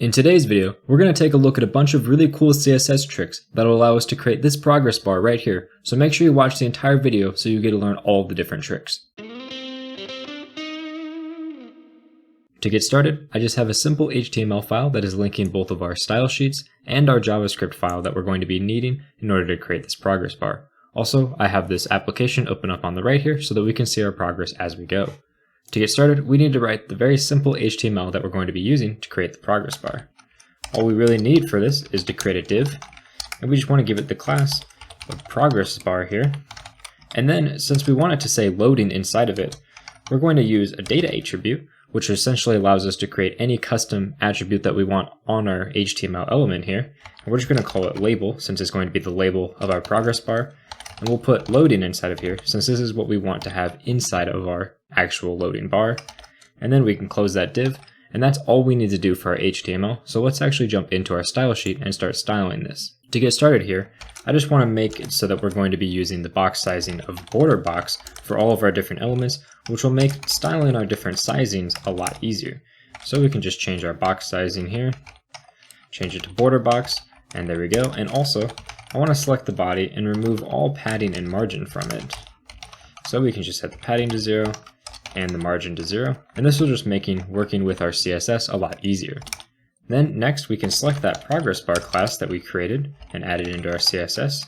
In today's video, we're going to take a look at a bunch of really cool CSS tricks that will allow us to create this progress bar right here, so make sure you watch the entire video so you get to learn all the different tricks. To get started, I just have a simple HTML file that is linking both of our style sheets and our JavaScript file that we're going to be needing in order to create this progress bar. Also, I have this application open up on the right here so that we can see our progress as we go. To get started, we need to write the very simple HTML that we're going to be using to create the progress bar. All we really need for this is to create a div, and we just want to give it the class of progress bar here. And then, since we want it to say loading inside of it, we're going to use a data attribute, which essentially allows us to create any custom attribute that we want on our HTML element here. And we're just going to call it label, since it's going to be the label of our progress bar. And we'll put loading inside of here, since this is what we want to have inside of our actual loading bar. And then we can close that div, and that's all we need to do for our HTML. So let's actually jump into our style sheet and start styling this. To get started here, I just want to make it so that we're going to be using the box sizing of border box for all of our different elements, which will make styling our different sizings a lot easier. So we can just change our box sizing here, change it to border box, and there we go. And also, I want to select the body and remove all padding and margin from it. So we can just set the padding to 0 and the margin to 0. And this will just make working with our CSS a lot easier. Then next we can select that progress bar class that we created and add it into our CSS.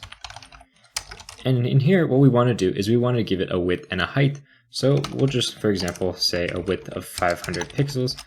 And in here, what we want to do is we want to give it a width and a height. So we'll just, for example, say a width of 500 pixels,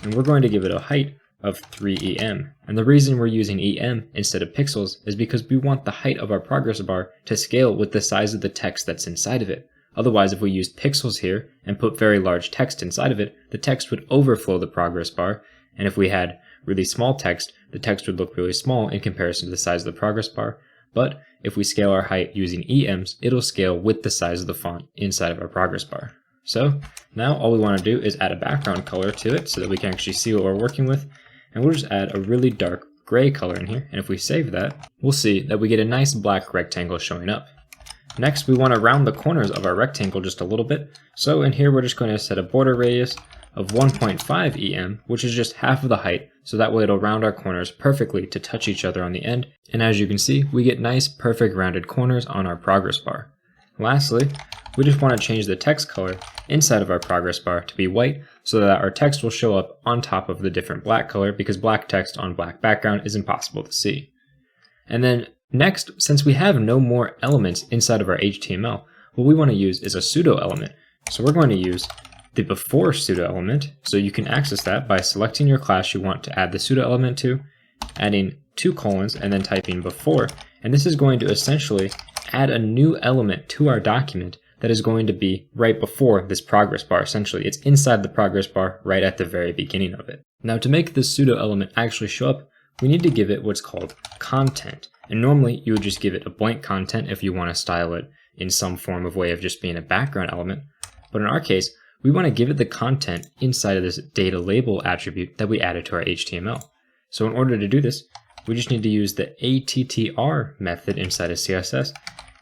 and we're going to give it a height of 3 EM. And the reason we're using EM instead of pixels is because we want the height of our progress bar to scale with the size of the text that's inside of it. Otherwise, if we used pixels here and put very large text inside of it, the text would overflow the progress bar. And if we had really small text, the text would look really small in comparison to the size of the progress bar. But if we scale our height using EMs, it'll scale with the size of the font inside of our progress bar. So now all we want to do is add a background color to it so that we can actually see what we're working with. And we'll just add a really dark gray color in here. And if we save that, we'll see that we get a nice black rectangle showing up. Next, we want to round the corners of our rectangle just a little bit. So in here, we're just going to set a border radius of 1.5 EM, which is just half of the height. So that way it'll round our corners perfectly to touch each other on the end. And as you can see, we get nice, perfect rounded corners on our progress bar. Lastly, we just want to change the text color inside of our progress bar to be white so that our text will show up on top of the different black color, because black text on black background is impossible to see. And then next, since we have no more elements inside of our HTML, what we want to use is a pseudo element. So we're going to use the before pseudo element. So you can access that by selecting your class you want to add the pseudo element to, adding 2 colons, and then typing before. And this is going to essentially add a new element to our document that is going to be right before this progress bar. Essentially, it's inside the progress bar right at the very beginning of it. Now, to make this pseudo element actually show up, we need to give it what's called content. And normally you would just give it a blank content if you want to style it in some form of way of just being a background element. But in our case, we want to give it the content inside of this data label attribute that we added to our HTML. So in order to do this, we just need to use the attr method inside of CSS.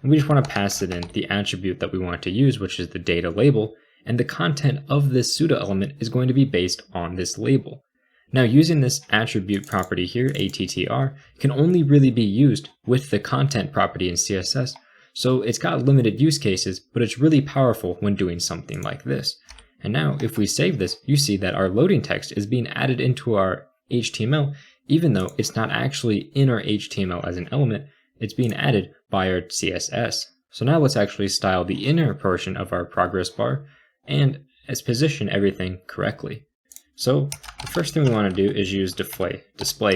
And we just want to pass it in the attribute that we want to use, which is the data label. And the content of this pseudo element is going to be based on this label. Now, using this attribute property here, attr, can only really be used with the content property in CSS. So it's got limited use cases, but it's really powerful when doing something like this. And now if we save this, you see that our loading text is being added into our HTML, even though it's not actually in our HTML as an element, it's being added by our CSS. So now let's actually style the inner portion of our progress bar and position everything correctly. So the first thing we want to do is use display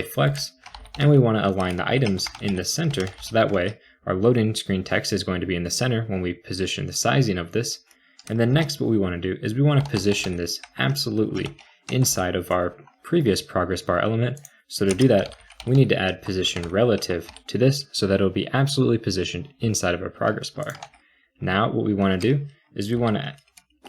flex, and we want to align the items in the center, so that way our loading screen text is going to be in the center when we position the sizing of this. And then next, what we want to do is we want to position this absolutely inside of our previous progress bar element. So to do that, we need to add position relative to this so that it'll be absolutely positioned inside of our progress bar. Now what we want to do is we want to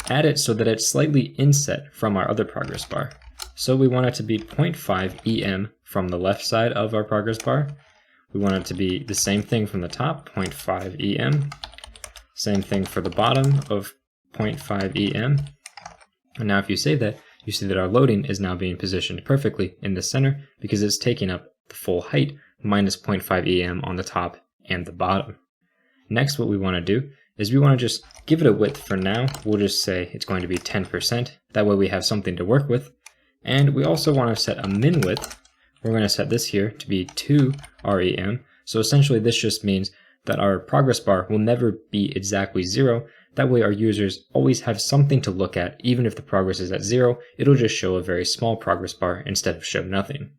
add it so that it's slightly inset from our other progress bar. So we want it to be 0.5 EM from the left side of our progress bar. We want it to be the same thing from the top, 0.5 EM. Same thing for the bottom of 0.5 EM. And now if you save that, you see that our loading is now being positioned perfectly in the center because it's taking up the full height minus 0.5 EM on the top and the bottom. Next, what we want to do is we want to just give it a width for now. We'll just say it's going to be 10%. That way we have something to work with. And we also want to set a min width. We're going to set this here to be 2 REM. So essentially this just means that our progress bar will never be exactly 0. That way our users always have something to look at. Even if the progress is at 0, it'll just show a very small progress bar instead of show nothing.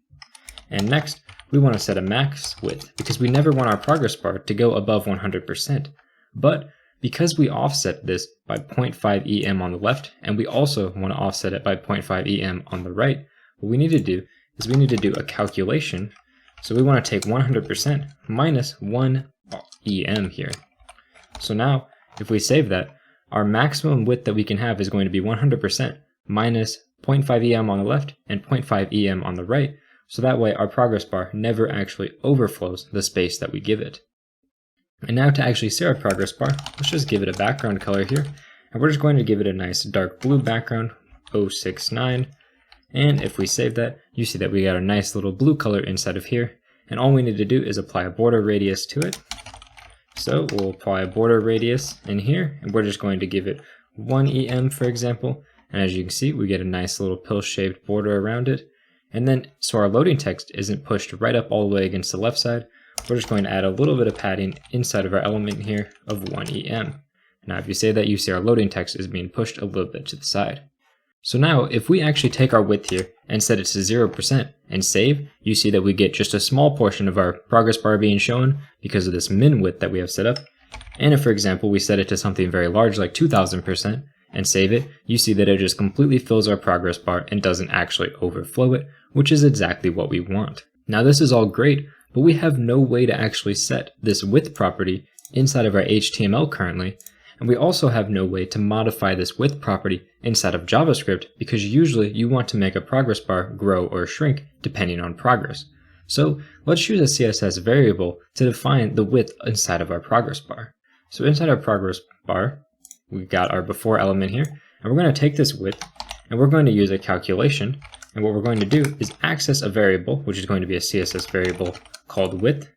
And next, we want to set a max width because we never want our progress bar to go above 100%. But because we offset this by 0.5 EM on the left, and we also want to offset it by 0.5 EM on the right, what we need to do is we need to do a calculation. So we want to take 100% minus 1 EM here. So now, if we save that, our maximum width that we can have is going to be 100% minus 0.5 EM on the left and 0.5 EM on the right. So that way our progress bar never actually overflows the space that we give it. And now to actually see our progress bar, let's just give it a background color here. And we're just going to give it a nice dark blue background, 069. And if we save that, you see that we got a nice little blue color inside of here. And all we need to do is apply a border radius to it. So we'll apply a border radius in here, and we're just going to give it 1 EM, for example. And as you can see, we get a nice little pill-shaped border around it. And then, so our loading text isn't pushed right up all the way against the left side, we're just going to add a little bit of padding inside of our element here of 1 EM. Now if you say that, you see our loading text is being pushed a little bit to the side. So now if we actually take our width here and set it to 0% and save, you see that we get just a small portion of our progress bar being shown because of this min width that we have set up. And if, for example, we set it to something very large like 2000% and save it, you see that it just completely fills our progress bar and doesn't actually overflow it, which is exactly what we want. Now this is all great, but we have no way to actually set this width property inside of our HTML currently, and we also have no way to modify this width property inside of JavaScript because usually you want to make a progress bar grow or shrink depending on progress. So let's use a CSS variable to define the width inside of our progress bar. So inside our progress bar, we've got our before element here, and we're going to take this width and we're going to use a calculation. And what we're going to do is access a variable, which is going to be a CSS variable called width,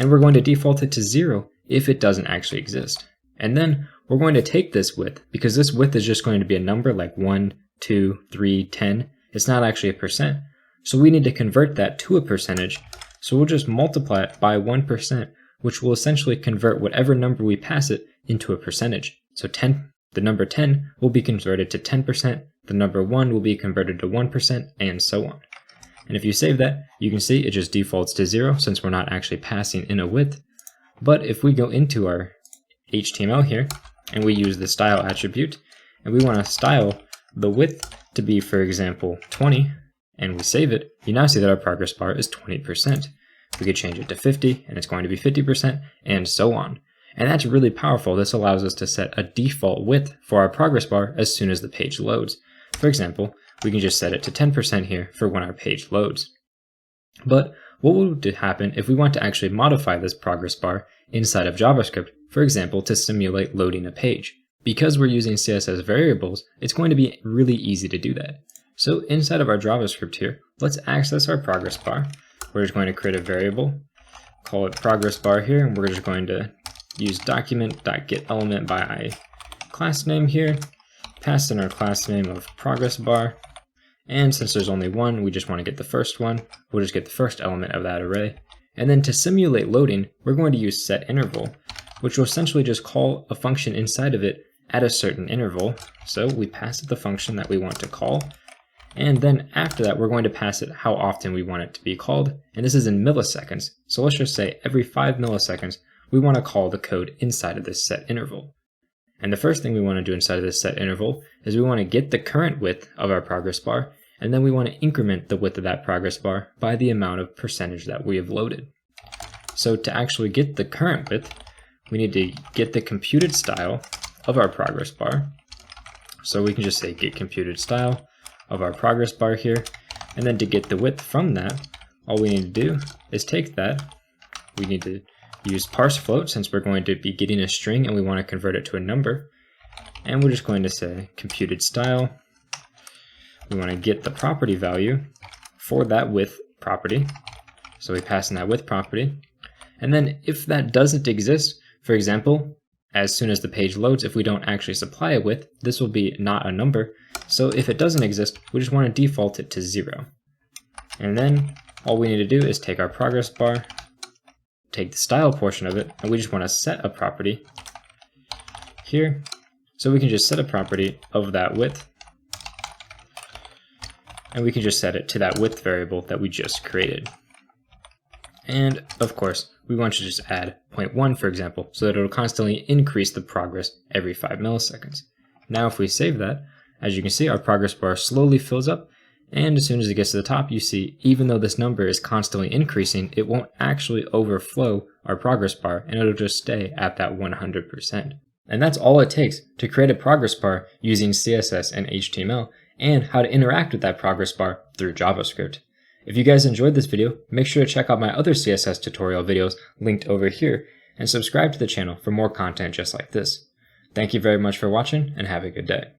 and we're going to default it to 0 if it doesn't actually exist. And then we're going to take this width, because this width is just going to be a number like 1, 2, 3, 10. It's not actually a percent. So we need to convert that to a percentage. So we'll just multiply it by 1%, which will essentially convert whatever number we pass it into a percentage. So 10, the number 10 will be converted to 10%, the number 1 will be converted to 1%, and so on. And if you save that, you can see it just defaults to 0 since we're not actually passing in a width. But if we go into our HTML here, and we use the style attribute, and we want to style the width to be, for example, 20, and we save it, you now see that our progress bar is 20%. We could change it to 50, and it's going to be 50%, and so on. And that's really powerful. This allows us to set a default width for our progress bar as soon as the page loads. For example, we can just set it to 10% here for when our page loads. But what will happen if we want to actually modify this progress bar inside of JavaScript, for example, to simulate loading a page? Because we're using CSS variables, it's going to be really easy to do that. So inside of our JavaScript here, let's access our progress bar. We're just going to create a variable, call it progress bar here, and we're just going to use document.getElement by class name here, pass in our class name of progress bar, and since there's only one, we just want to get the first one. We'll just get the first element of that array. And then to simulate loading, we're going to use setInterval, which will essentially just call a function inside of it at a certain interval. So we pass it the function that we want to call, and then after that, we're going to pass it how often we want it to be called, and this is in milliseconds. So let's just say every 5 milliseconds, we want to call the code inside of this set interval. And the first thing we want to do inside of this set interval is we want to get the current width of our progress bar, and then we want to increment the width of that progress bar by the amount of percentage that we have loaded. So to actually get the current width, we need to get the computed style of our progress bar. So we can just say get computed style of our progress bar here, and then to get the width from that, all we need to do is take that. We need to use parse float since we're going to be getting a string and we want to convert it to a number, and we're just going to say computed style we want to get the property value for that width property. So we pass in that width property. And then if that doesn't exist, for example, as soon as the page loads, if we don't actually supply a width, this will be not a number. So if it doesn't exist, we just want to default it to 0. And then all we need to do is take our progress bar, take the style portion of it, and we just want to set a property here. So we can just set a property of that width, and we can just set it to that width variable that we just created. And of course, we want to just add 0.1, for example, so that it'll constantly increase the progress every 5 milliseconds. Now if we save that, as you can see, our progress bar slowly fills up, and as soon as it gets to the top, you see, even though this number is constantly increasing, it won't actually overflow our progress bar, and it'll just stay at that 100%. And that's all it takes to create a progress bar using CSS and HTML, and how to interact with that progress bar through JavaScript. If you guys enjoyed this video, make sure to check out my other CSS tutorial videos linked over here, and subscribe to the channel for more content just like this. Thank you very much for watching, and have a good day.